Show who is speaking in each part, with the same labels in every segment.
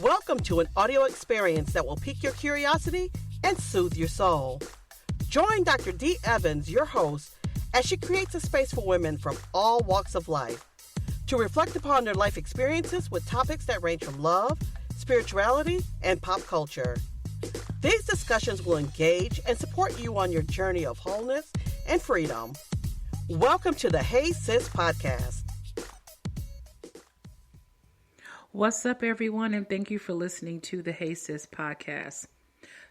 Speaker 1: Welcome to an audio experience that will pique your curiosity and soothe your soul. Join Dr. Dee Evans, your host, as she creates a space for women from all walks of life to reflect upon their life experiences with topics that range from love, spirituality, and pop culture. These discussions will engage and support you on your journey of wholeness and freedom. Welcome to the Hey Sis podcast.
Speaker 2: What's up, everyone, and thank you for listening to the Hey Sis podcast.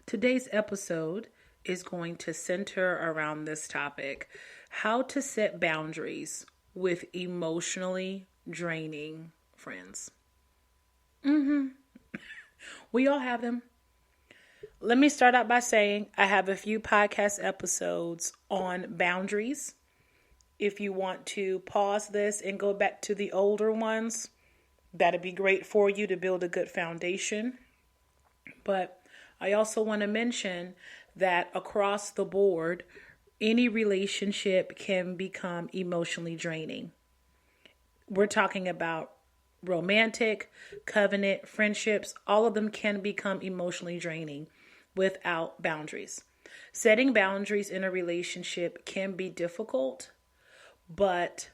Speaker 2: Today's episode is going to center around this topic: how to set boundaries with emotionally draining friends. We all have them. Let me start out by saying I have a few podcast episodes on boundaries. If you want to pause this and go back to the older ones, that'd be great for you to build a good foundation. But I also want to mention that across the board, any relationship can become emotionally draining. We're talking about romantic, covenant, friendships. All of them can become emotionally draining without boundaries. Setting boundaries in a relationship can be difficult, but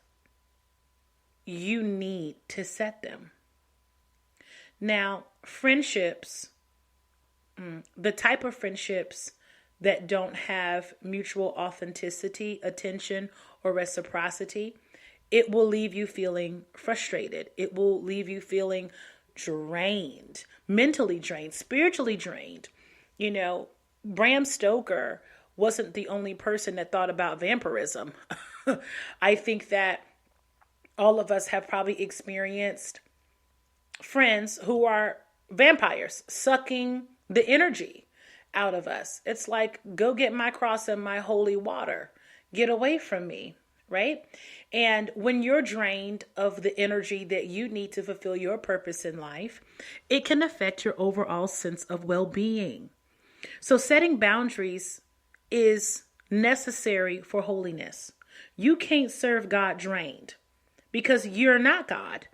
Speaker 2: you need to set them. Now, friendships, the type of friendships that don't have mutual authenticity, attention, or reciprocity, it will leave you feeling frustrated. It will leave you feeling drained, mentally drained, spiritually drained. You know, Bram Stoker wasn't the only person that thought about vampirism. I think that all of us have probably experienced friends who are vampires, sucking the energy out of us. It's like, go get my cross and my holy water. Get away from me, right? And when you're drained of the energy that you need to fulfill your purpose in life, it can affect your overall sense of well-being. So setting boundaries is necessary for holiness. You can't serve God drained because you're not God.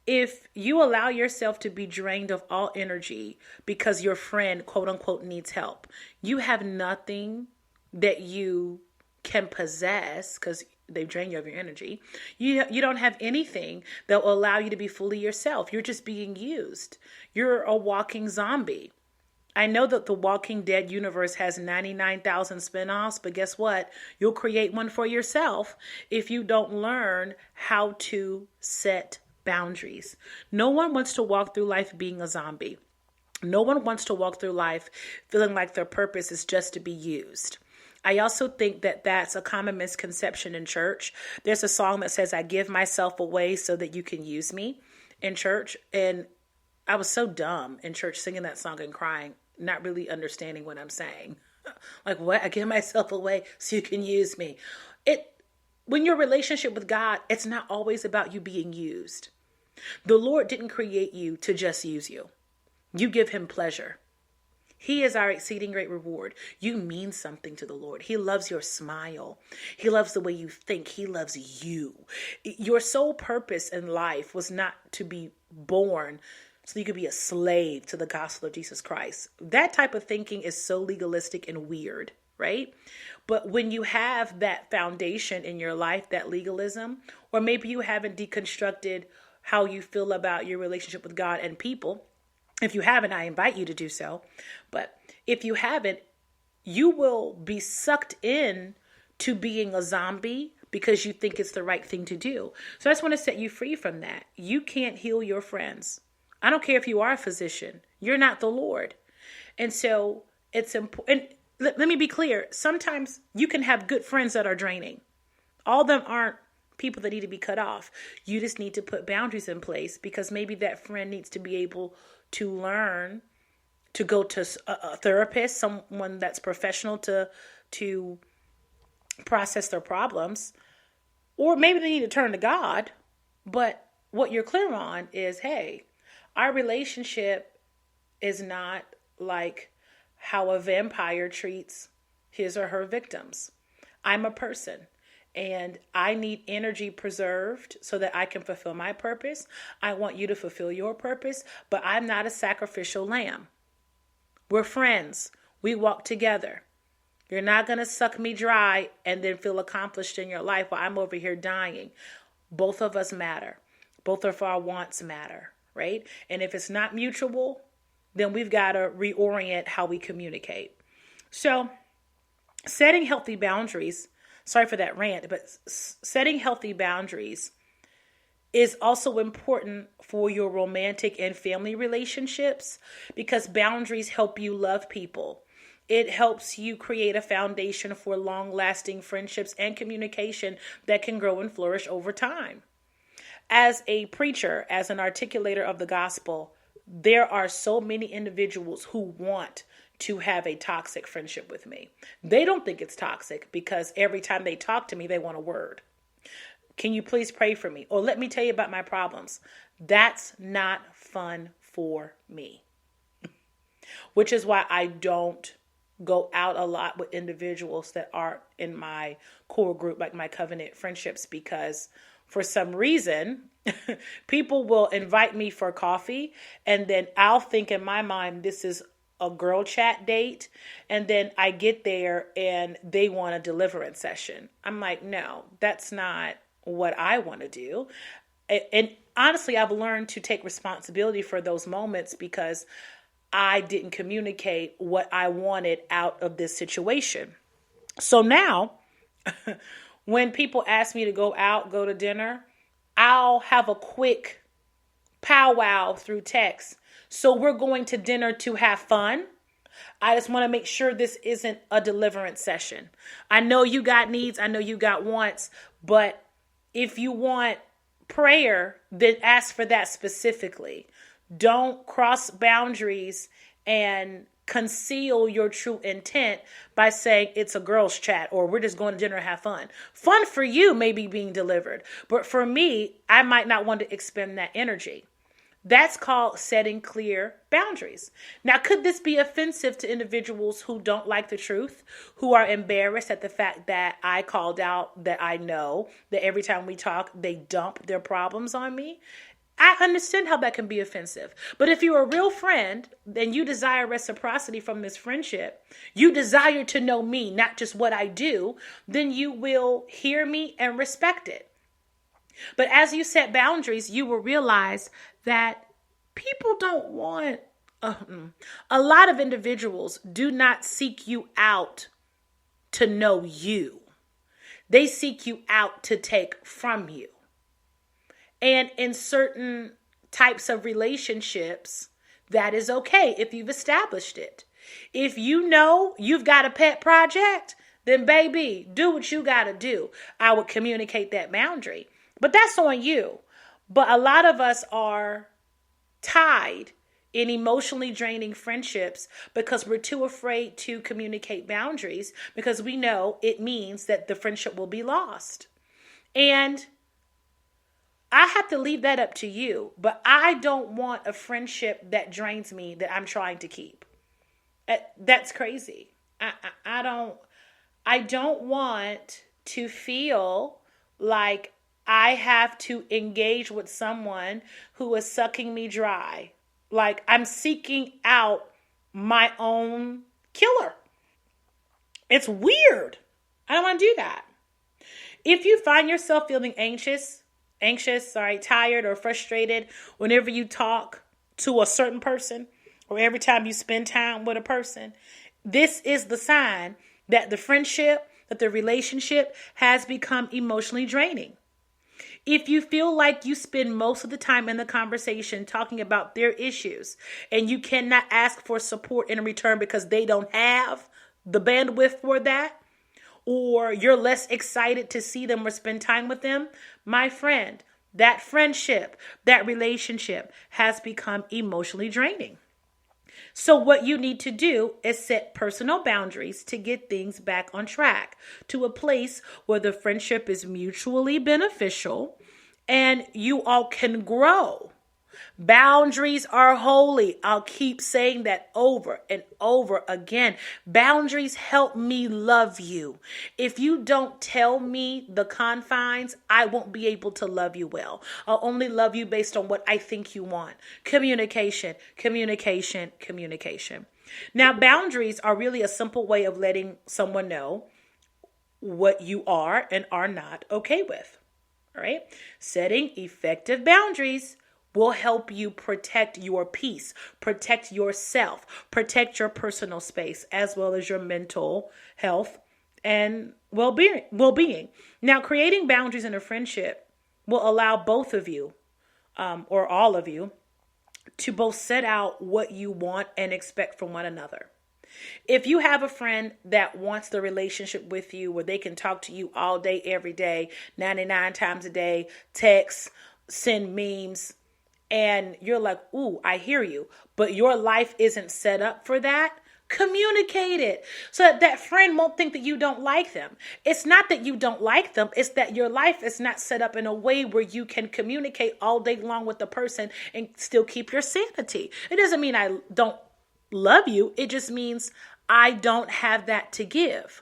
Speaker 2: If you allow yourself to be drained of all energy because your friend, quote unquote, needs help, you have nothing that you can possess because they've drained you of your energy. You don't have anything that will allow you to be fully yourself. You're just being used. You're a walking zombie. I know that the Walking Dead universe has 99,000 spinoffs, but guess what? You'll create one for yourself if you don't learn how to set boundaries. No one wants to walk through life being a zombie. No one wants to walk through life feeling like their purpose is just to be used. I also think that that's a common misconception in church. There's a song that says, "I give myself away so that you can use me," in church. And I was so dumb in church singing that song and crying, not really understanding what I'm saying. Like, what? I give myself away so you can use me. When your relationship with God, it's not always about you being used. The Lord didn't create you to just use you. You give him pleasure. He is our exceeding great reward. You mean something to the Lord. He loves your smile. He loves the way you think. He loves you. Your sole purpose in life was not to be born so you could be a slave to the gospel of Jesus Christ. That type of thinking is so legalistic and weird, right? But when you have that foundation in your life, that legalism, or maybe you haven't deconstructed how you feel about your relationship with God and people. If you haven't, I invite you to do so. But if you haven't, you will be sucked in to being a zombie because you think it's the right thing to do. So I just want to set you free from that. You can't heal your friends. I don't care if you are a physician. You're not the Lord. And so it's important. Let me be clear. Sometimes you can have good friends that are draining. All of them aren't people that need to be cut off. You just need to put boundaries in place because maybe that friend needs to be able to learn to go to a therapist, someone that's professional to process their problems. Or maybe they need to turn to God. But what you're clear on is, hey, our relationship is not like how a vampire treats his or her victims. I'm a person. and I need energy preserved so that I can fulfill my purpose. I want you to fulfill your purpose, but I'm not a sacrificial lamb. We're friends. We walk together. You're not going to suck me dry and then feel accomplished in your life while I'm over here dying. Both of us matter. Both of our wants matter, right? And if it's not mutual, then we've got to reorient how we communicate. So setting healthy boundaries, sorry for that rant, but setting healthy boundaries is also important for your romantic and family relationships, because boundaries help you love people. It helps you create a foundation for long-lasting friendships and communication that can grow and flourish over time. As a preacher, as an articulator of the gospel, there are so many individuals who want to have a toxic friendship with me. They don't think it's toxic because every time they talk to me, they want a word. Can you please pray for me? Or let me tell you about my problems. That's not fun for me. Which is why I don't go out a lot with individuals that are in my core group, like my covenant friendships, because for some reason, people will invite me for coffee, and then I'll think in my mind, this is a girl chat date. And then I get there and they want a deliverance session. I'm like, no, that's not what I want to do. And honestly, I've learned to take responsibility for those moments because I didn't communicate what I wanted out of this situation. So now when people ask me to go out, go to dinner, I'll have a quick powwow through text. So we're going to dinner to have fun. I just want to make sure this isn't a deliverance session. I know you got needs. I know you got wants. But if you want prayer, then ask for that specifically. Don't cross boundaries and conceal your true intent by saying it's a girls chat or we're just going to dinner and have fun. Fun for you may be being delivered. But for me, I might not want to expend that energy. That's called setting clear boundaries. Now, could this be offensive to individuals who don't like the truth, who are embarrassed at the fact that I called out that I know that every time we talk, they dump their problems on me? I understand how that can be offensive. But if you're a real friend, then you desire reciprocity from this friendship, you desire to know me, not just what I do, then you will hear me and respect it. But as you set boundaries, you will realize that people don't want, a lot of individuals do not seek you out to know you. They seek you out to take from you. And in certain types of relationships, that is okay if you've established it. If you know you've got a pet project, then baby, do what you got to do. I would communicate that boundary. But that's on you. But a lot of us are tied in emotionally draining friendships because we're too afraid to communicate boundaries because we know it means that the friendship will be lost. And I have to leave that up to you, but I don't want a friendship that drains me that I'm trying to keep. That's crazy. I don't want to feel like I have to engage with someone who is sucking me dry. Like I'm seeking out my own killer. It's weird. I don't want to do that. If you find yourself feeling tired or frustrated whenever you talk to a certain person or every time you spend time with a person, this is the sign that the friendship, that the relationship has become emotionally draining. If you feel like you spend most of the time in the conversation talking about their issues and you cannot ask for support in return because they don't have the bandwidth for that, or you're less excited to see them or spend time with them, my friend, that friendship, that relationship has become emotionally draining. So what you need to do is set personal boundaries to get things back on track to a place where the friendship is mutually beneficial and you all can grow. Boundaries are holy. I'll keep saying that over and over again. Boundaries help me love you. If you don't tell me the confines, I won't be able to love you well. I'll only love you based on what I think you want. Communication, communication, communication. Now, boundaries are really a simple way of letting someone know what you are and are not okay with. All right. Setting effective boundaries will help you protect your peace, protect yourself, protect your personal space, as well as your mental health and well-being. Now, creating boundaries in a friendship will allow both of you, or all of you, to both set out what you want and expect from one another. If you have a friend that wants the relationship with you where they can talk to you all day, every day, 99 times a day, text, send memes, and you're like, ooh, I hear you, but your life isn't set up for that, communicate it so that that friend won't think that you don't like them. It's not that you don't like them. It's that your life is not set up in a way where you can communicate all day long with the person and still keep your sanity. It doesn't mean I don't love you. It just means I don't have that to give.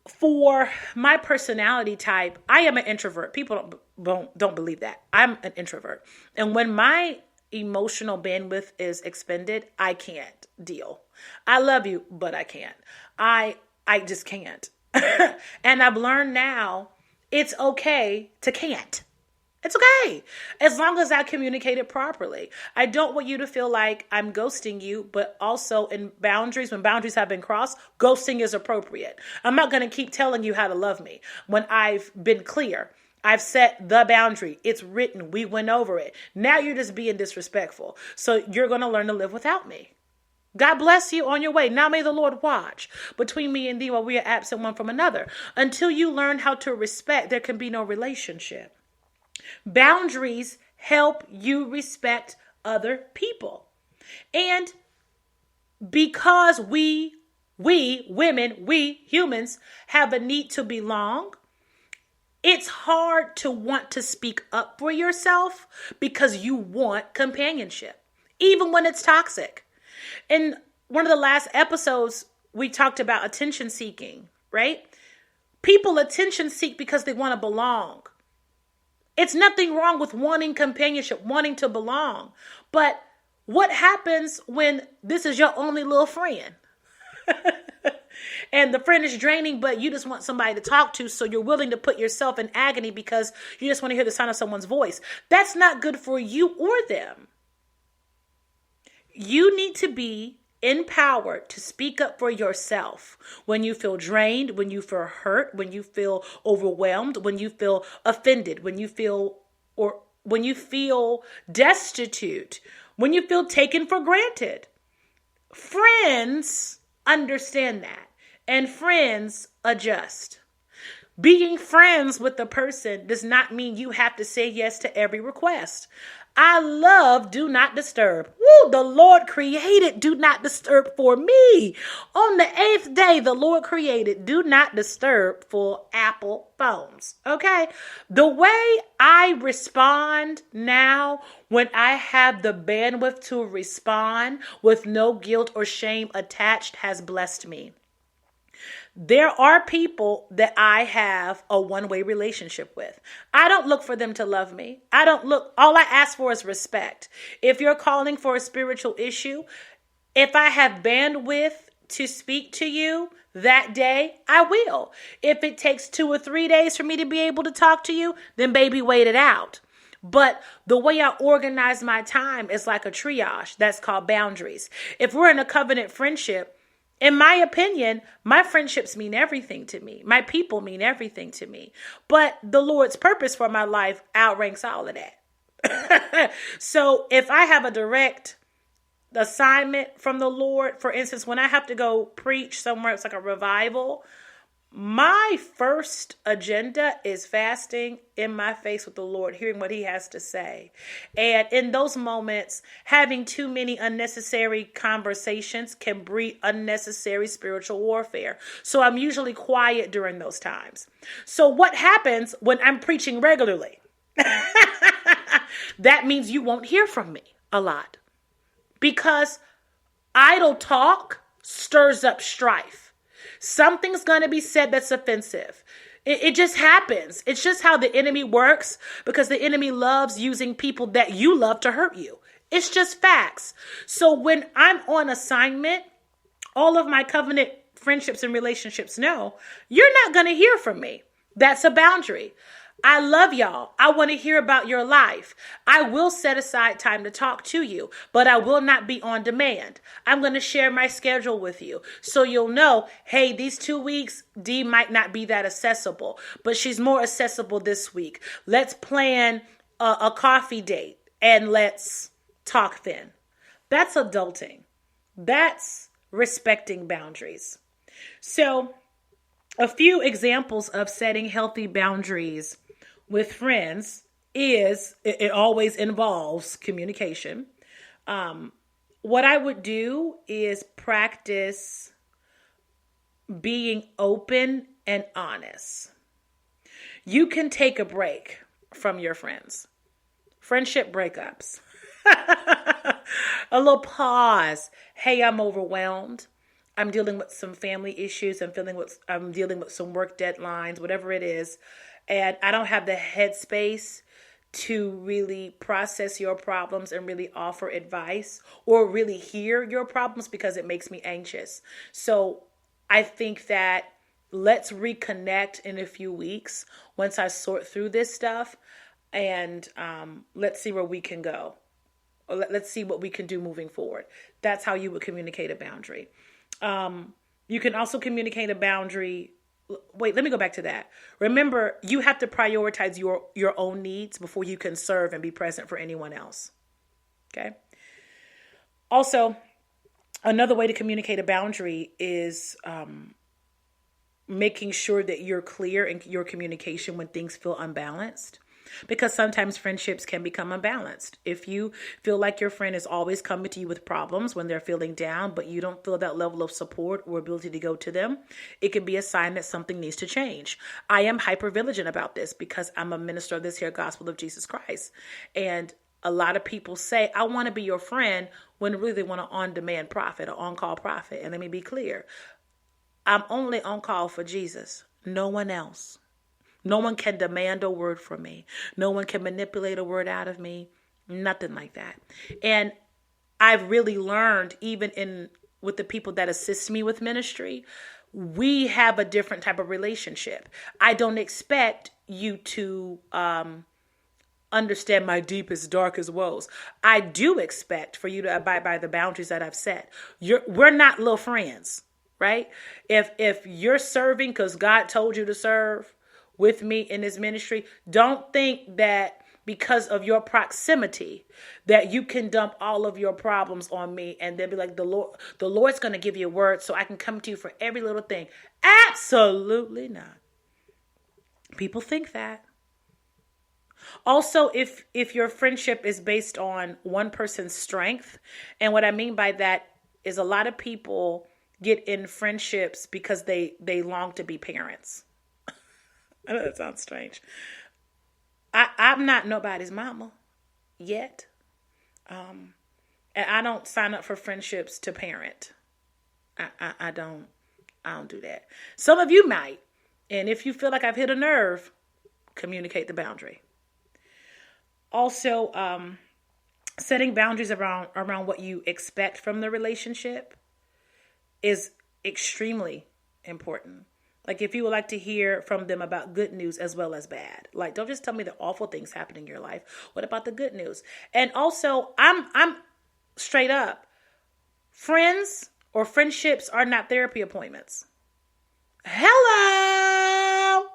Speaker 2: For my personality type, I am an introvert. People don't believe that. I'm an introvert. And when my emotional bandwidth is expended, I can't deal. I love you, but I can't. I just can't. And I've learned now it's okay to can't. It's okay. As long as I communicate it properly. I don't want you to feel like I'm ghosting you, but also in boundaries, when boundaries have been crossed, ghosting is appropriate. I'm not going to keep telling you how to love me when I've been clear. I've set the boundary. It's written. We went over it. Now you're just being disrespectful. So you're going to learn to live without me. God bless you on your way. Now may the Lord watch between me and thee while we are absent one from another. Until you learn how to respect, there can be no relationship. Boundaries help you respect other people. And because we women, we humans have a need to belong, it's hard to want to speak up for yourself because you want companionship, even when it's toxic. In one of the last episodes, we talked about attention seeking, right? People attention seek because they want to belong. It's nothing wrong with wanting companionship, wanting to belong. But what happens when this is your only little friend? And the friend is draining, but you just want somebody to talk to, so you're willing to put yourself in agony because you just want to hear the sound of someone's voice. That's not good for you or them. You need to be empowered to speak up for yourself when you feel drained, when you feel hurt, when you feel overwhelmed, when you feel offended, when you feel destitute, when you feel taken for granted. Friends understand that, and friends adjust. Being friends with a person does not mean you have to say yes to every request. I love Do Not Disturb. Woo, the Lord created Do Not Disturb for me. On the 8th day, the Lord created Do Not Disturb for Apple phones. Okay? The way I respond now, when I have the bandwidth to respond with no guilt or shame attached, has blessed me. There are people that I have a one-way relationship with. I don't look for them to love me. All I ask for is respect. If you're calling for a spiritual issue, if I have bandwidth to speak to you that day, I will. If it takes 2 or 3 days for me to be able to talk to you, then baby, wait it out. But the way I organize my time is like a triage. That's called boundaries. If we're in a covenant friendship, in my opinion, my friendships mean everything to me. My people mean everything to me. But the Lord's purpose for my life outranks all of that. So if I have a direct assignment from the Lord, for instance, when I have to go preach somewhere, it's like a revival, my first agenda is fasting in my face with the Lord, hearing what he has to say. And in those moments, having too many unnecessary conversations can breed unnecessary spiritual warfare. So I'm usually quiet during those times. So what happens when I'm preaching regularly? that means you won't hear from me a lot. Because idle talk stirs up strife. Something's going to be said that's offensive. It just happens. It's just how the enemy works, because the enemy loves using people that you love to hurt you. It's just facts. So when I'm on assignment, all of my covenant friendships and relationships know you're not going to hear from me. That's a boundary. I love y'all. I want to hear about your life. I will set aside time to talk to you, but I will not be on demand. I'm going to share my schedule with you so you'll know, hey, these 2 weeks, Dee might not be that accessible, but she's more accessible this week. Let's plan a coffee date and let's talk then. That's adulting. That's respecting boundaries. So a few examples of setting healthy boundaries with friends is, it always involves communication. What I would do is practice being open and honest. You can take a break from your friends. Friendship breakups. A little pause. Hey, I'm overwhelmed. I'm dealing with some family issues. I'm dealing with some work deadlines, whatever it is. And I don't have the headspace to really process your problems and really offer advice or really hear your problems because it makes me anxious. So I think that let's reconnect in a few weeks once I sort through this stuff, and let's see where we can go. Or let's see what we can do moving forward. That's how you would communicate a boundary. You can also communicate a boundary. Wait, let me go back to that. Remember, you have to prioritize your own needs before you can serve and be present for anyone else. Okay. Also, another way to communicate a boundary is making sure that you're clear in your communication when things feel unbalanced. Because sometimes friendships can become unbalanced. If you feel like your friend is always coming to you with problems when they're feeling down, but you don't feel that level of support or ability to go to them, it can be a sign that something needs to change. I am hyper-vigilant about this because I'm a minister of this here gospel of Jesus Christ. And a lot of people say, I want to be your friend, when really they want an on-demand prophet or on-call prophet. And let me be clear. I'm only on call for Jesus, no one else. No one can demand a word from me. No one can manipulate a word out of me. Nothing like that. And I've really learned, even with the people that assist me with ministry, we have a different type of relationship. I don't expect you to understand my deepest, darkest woes. I do expect for you to abide by the boundaries that I've set. We're not little friends, right? If you're serving because God told you to serve with me in this ministry, don't think that because of your proximity that you can dump all of your problems on me and then be like, the Lord's going to give you a word so I can come to you for every little thing. Absolutely not. People think that. Also, if your friendship is based on one person's strength, and what I mean by that is a lot of people get in friendships because they long to be parents. I know that sounds strange. I'm not nobody's mama yet. And I don't sign up for friendships to parent. I don't do that. Some of you might. And if you feel like I've hit a nerve, communicate the boundary. Also, setting boundaries around what you expect from the relationship is extremely important. Like, if you would like to hear from them about good news as well as bad, like, don't just tell me the awful things happening in your life. What about the good news? And also, I'm straight up. Friends or friendships are not therapy appointments. Hello.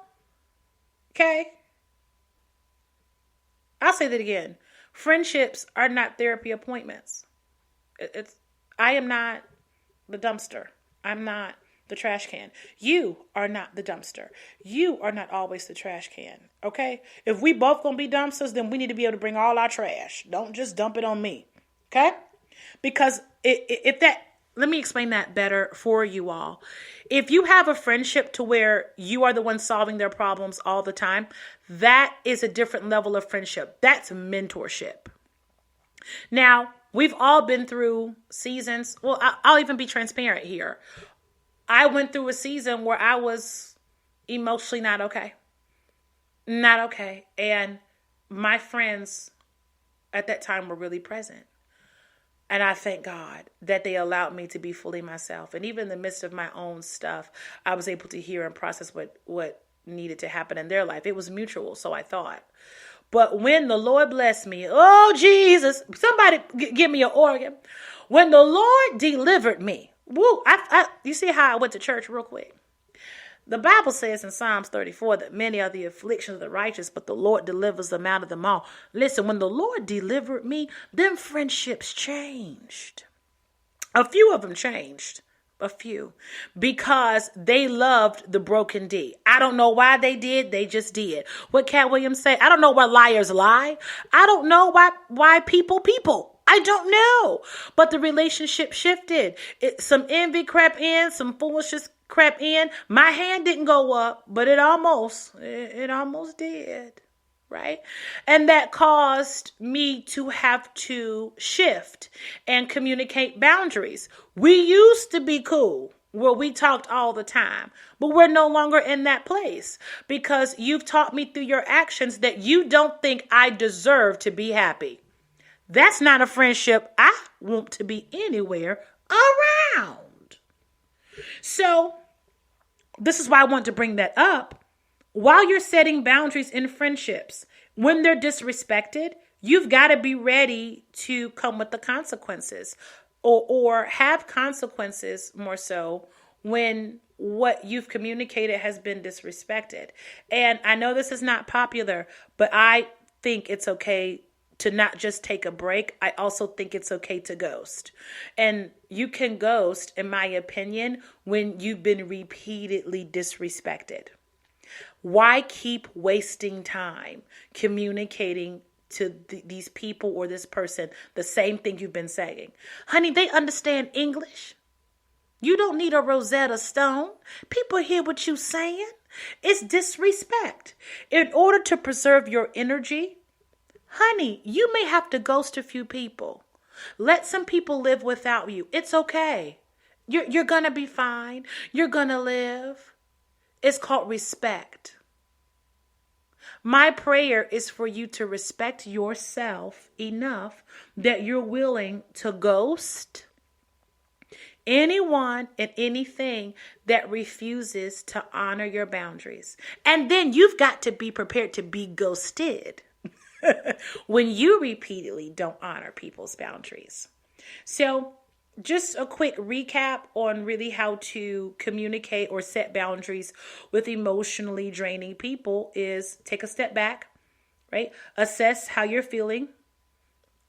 Speaker 2: Okay. I'll say that again. Friendships are not therapy appointments. I am not the dumpster. I'm not the trash can. You are not the dumpster. You are not always the trash can. Okay? If we both gonna be dumpsters, then we need to be able to bring all our trash. Don't just dump it on me. Okay? Because if that let me explain that better for you all. If you have a friendship to where you are the one solving their problems all the time, that is a different level of friendship. That's mentorship. Now, we've all been through seasons. Well, I'll even be transparent here. I went through a season where I was emotionally not okay. Not okay. And my friends at that time were really present. And I thank God that they allowed me to be fully myself. And even in the midst of my own stuff, I was able to hear and process what needed to happen in their life. It was mutual, so I thought. But when the Lord blessed me, oh, Jesus, somebody give me an organ. When the Lord delivered me, woo, you see how I went to church real quick? The Bible says in Psalms 34 that many are the afflictions of the righteous, but the Lord delivers them out of them all. Listen, when the Lord delivered me, them friendships changed. A few of them changed. A few. Because they loved the broken D. I don't know why they did. They just did. What Cat Williams say? I don't know why liars lie. I don't know why people. I don't know. But the relationship shifted. Some envy crept in. Some foolishness crept in. My hand didn't go up, but it almost did. Right? And that caused me to have to shift and communicate boundaries. We used to be cool where we talked all the time, but we're no longer in that place because you've taught me through your actions that you don't think I deserve to be happy. That's not a friendship I want to be anywhere around. So this is why I want to bring that up. While you're setting boundaries in friendships, when they're disrespected, you've got to be ready to come with the consequences or have consequences more so when what you've communicated has been disrespected. And I know this is not popular, but I think it's okay to not just take a break. I also think it's okay to ghost. And you can ghost, in my opinion, when you've been repeatedly disrespected. Why keep wasting time communicating to these people or this person the same thing you've been saying? Honey, they understand English. You don't need a Rosetta Stone. People hear what you're saying. It's disrespect. In order to preserve your energy, honey, you may have to ghost a few people. Let some people live without you. It's okay. You're going to be fine. You're going to live. It's called respect. My prayer is for you to respect yourself enough that you're willing to ghost anyone and anything that refuses to honor your boundaries. And then you've got to be prepared to be ghosted when you repeatedly don't honor people's boundaries. So just a quick recap on really how to communicate or set boundaries with emotionally draining people is take a step back, right? Assess how you're feeling.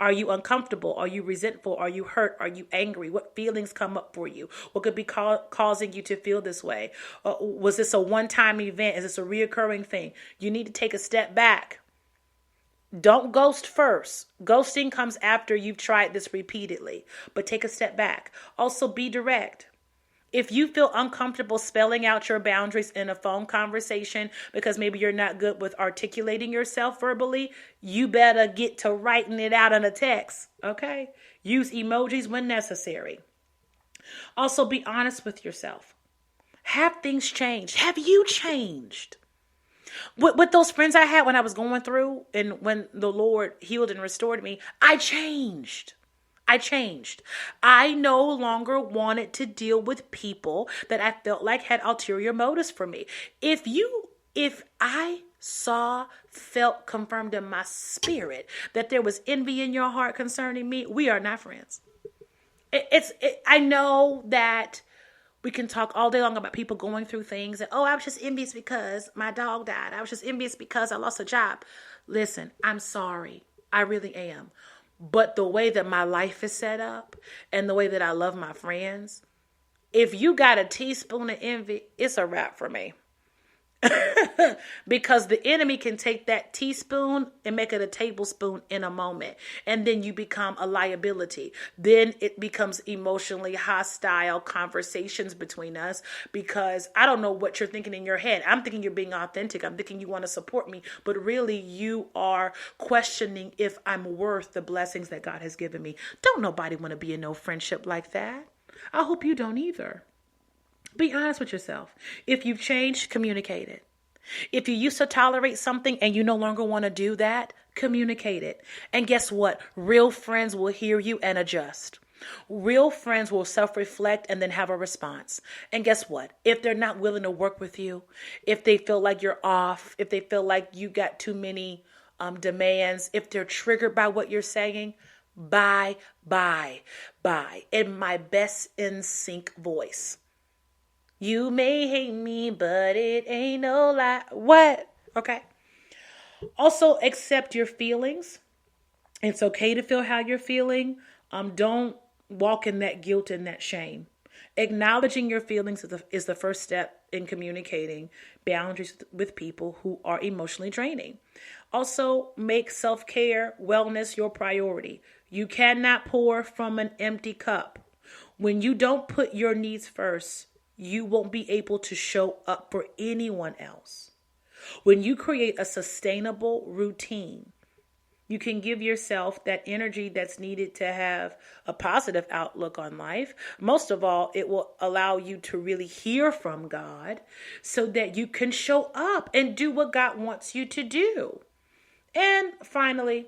Speaker 2: Are you uncomfortable? Are you resentful? Are you hurt? Are you angry? What feelings come up for you? What could be causing you to feel this way? Was this a one-time event? Is this a reoccurring thing? You need to take a step back. Don't ghost first. Ghosting comes after you've tried this repeatedly, but take a step back. Also, be direct. If you feel uncomfortable spelling out your boundaries in a phone conversation because maybe you're not good with articulating yourself verbally, you better get to writing it out in a text, okay? Use emojis when necessary. Also, be honest with yourself. Have things changed? Have you changed? With those friends I had when I was going through and when the Lord healed and restored me, I changed. I no longer wanted to deal with people that I felt like had ulterior motives for me. If I felt confirmed in my spirit that there was envy in your heart concerning me, we are not friends. I know that we can talk all day long about people going through things. And, I was just envious because my dog died. I was just envious because I lost a job. Listen, I'm sorry. I really am. But the way that my life is set up and the way that I love my friends, if you got a teaspoon of envy, it's a wrap for me. Because the enemy can take that teaspoon and make it a tablespoon in a moment. And then you become a liability. Then it becomes emotionally hostile conversations between us, because I don't know what you're thinking in your head. I'm thinking you're being authentic. I'm thinking you want to support me. But really, you are questioning if I'm worth the blessings that God has given me. Don't nobody want to be in no friendship like that. I hope you don't either. Be honest with yourself. If you've changed, communicate it. If you used to tolerate something and you no longer want to do that, communicate it. And guess what? Real friends will hear you and adjust. Real friends will self-reflect and then have a response. And guess what? If they're not willing to work with you, if they feel like you're off, if they feel like you got too many demands, if they're triggered by what you're saying, bye. In my best in sync voice. You may hate me, but it ain't no lie. What? Okay. Also, accept your feelings. It's okay to feel how you're feeling. Don't walk in that guilt and that shame. Acknowledging your feelings is the first step in communicating boundaries with people who are emotionally draining. Also, make self-care, wellness your priority. You cannot pour from an empty cup. When you don't put your needs first, you won't be able to show up for anyone else. When you create a sustainable routine, you can give yourself that energy that's needed to have a positive outlook on life. Most of all, it will allow you to really hear from God so that you can show up and do what God wants you to do. And finally,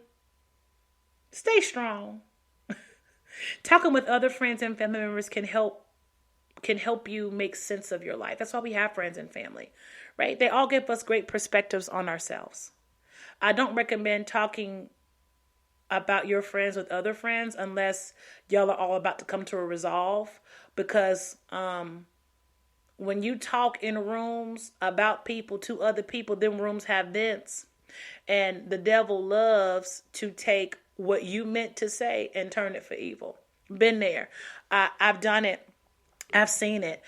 Speaker 2: stay strong. Talking with other friends and family members can help you make sense of your life. That's why we have friends and family, right? They all give us great perspectives on ourselves. I don't recommend talking about your friends with other friends unless y'all are all about to come to a resolve, because when you talk in rooms about people to other people, them rooms have vents, and the devil loves to take what you meant to say and turn it for evil. Been there. I've done it. I've seen it.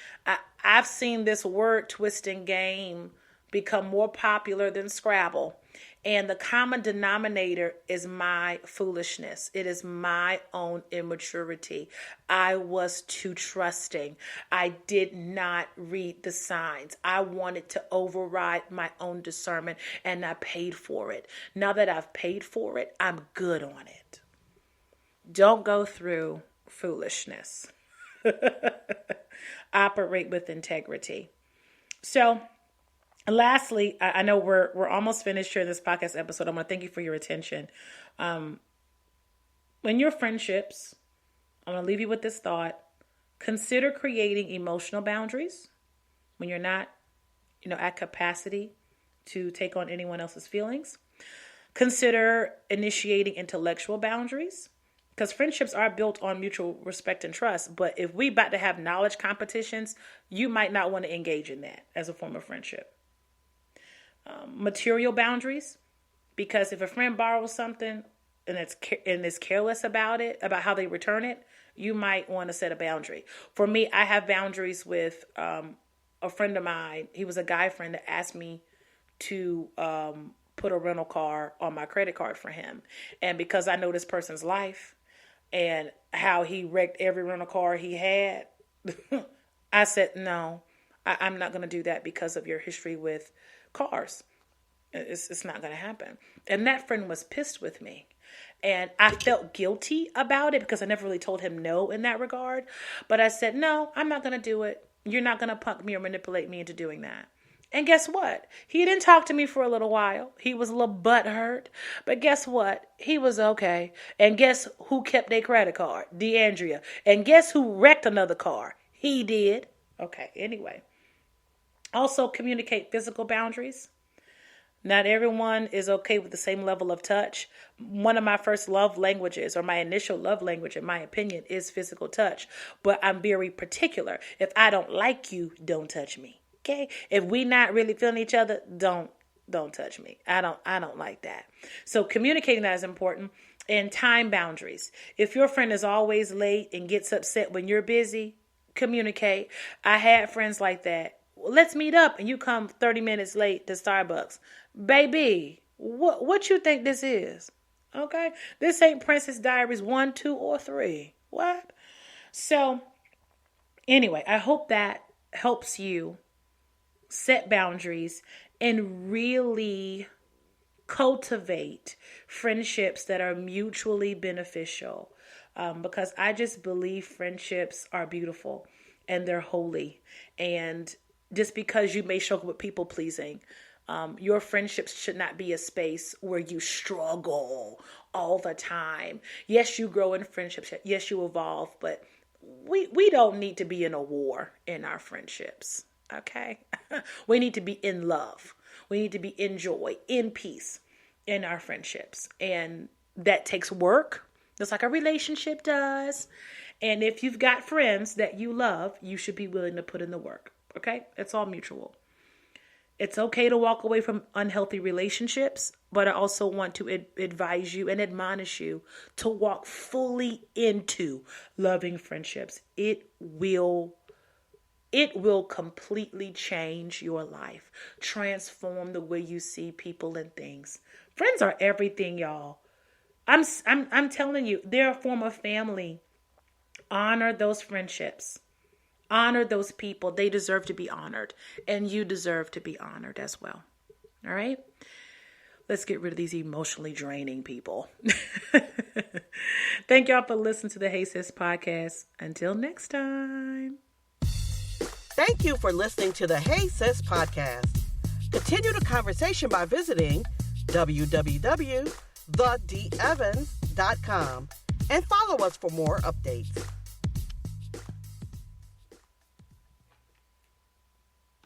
Speaker 2: I've seen this word twisting game become more popular than Scrabble. And the common denominator is my foolishness. It is my own immaturity. I was too trusting. I did not read the signs. I wanted to override my own discernment, and I paid for it. Now that I've paid for it, I'm good on it. Don't go through foolishness. Operate with integrity. So, lastly, I know we're almost finished here in this podcast episode. I want to thank you for your attention. When your friendships, I'm going to leave you with this thought. Consider creating emotional boundaries when you're not, at capacity to take on anyone else's feelings. Consider initiating intellectual boundaries, because friendships are built on mutual respect and trust. But if we about to have knowledge competitions, you might not want to engage in that as a form of friendship. Material boundaries, because if a friend borrows something and is careless about it, about how they return it, you might want to set a boundary. For me, I have boundaries with a friend of mine. He was a guy friend that asked me to put a rental car on my credit card for him. And because I know this person's life and how he wrecked every rental car he had, I said, no, I'm not going to do that because of your history with cars. It's not going to happen. And that friend was pissed with me. And I felt guilty about it because I never really told him no in that regard. But I said, no, I'm not going to do it. You're not going to punk me or manipulate me into doing that. And guess what? He didn't talk to me for a little while. He was a little butthurt. But guess what? He was okay. And guess who kept their credit card? DeAndrea. And guess who wrecked another car? He did. Okay, anyway. Also, communicate physical boundaries. Not everyone is okay with the same level of touch. One of my first love languages, or my initial love language, in my opinion, is physical touch. But I'm very particular. If I don't like you, don't touch me. Okay? If we not really feeling each other, don't touch me. I don't like that. So communicating that is important. And time boundaries. If your friend is always late and gets upset when you're busy, communicate. I had friends like that let's meet up, and you come 30 minutes late to Starbucks. Baby, what you think this is? Okay? This ain't Princess Diaries 1, 2, or 3. What? So, anyway, I hope that helps you set boundaries and really cultivate friendships that are mutually beneficial. Because I just believe friendships are beautiful and they're holy. And just because you may struggle with people pleasing, your friendships should not be a space where you struggle all the time. Yes, you grow in friendships. Yes, you evolve, but we don't need to be in a war in our friendships. Okay? We need to be in love. We need to be in joy, in peace in our friendships. And that takes work, just like a relationship does. And if you've got friends that you love, you should be willing to put in the work. Okay? It's all mutual. It's okay to walk away from unhealthy relationships, but I also want to advise you and admonish you to walk fully into loving friendships. It will completely change your life, transform the way you see people and things. Friends are everything, y'all. I'm telling you, they're a form of family. Honor those friendships. Honor those people. They deserve to be honored, and you deserve to be honored as well. All right? Let's get rid of these emotionally draining people. Thank y'all for listening to the Hey Sis podcast. Until next time.
Speaker 1: Thank you for listening to the Hey Sis podcast. Continue the conversation by visiting www.thedevons.com and follow us for more updates.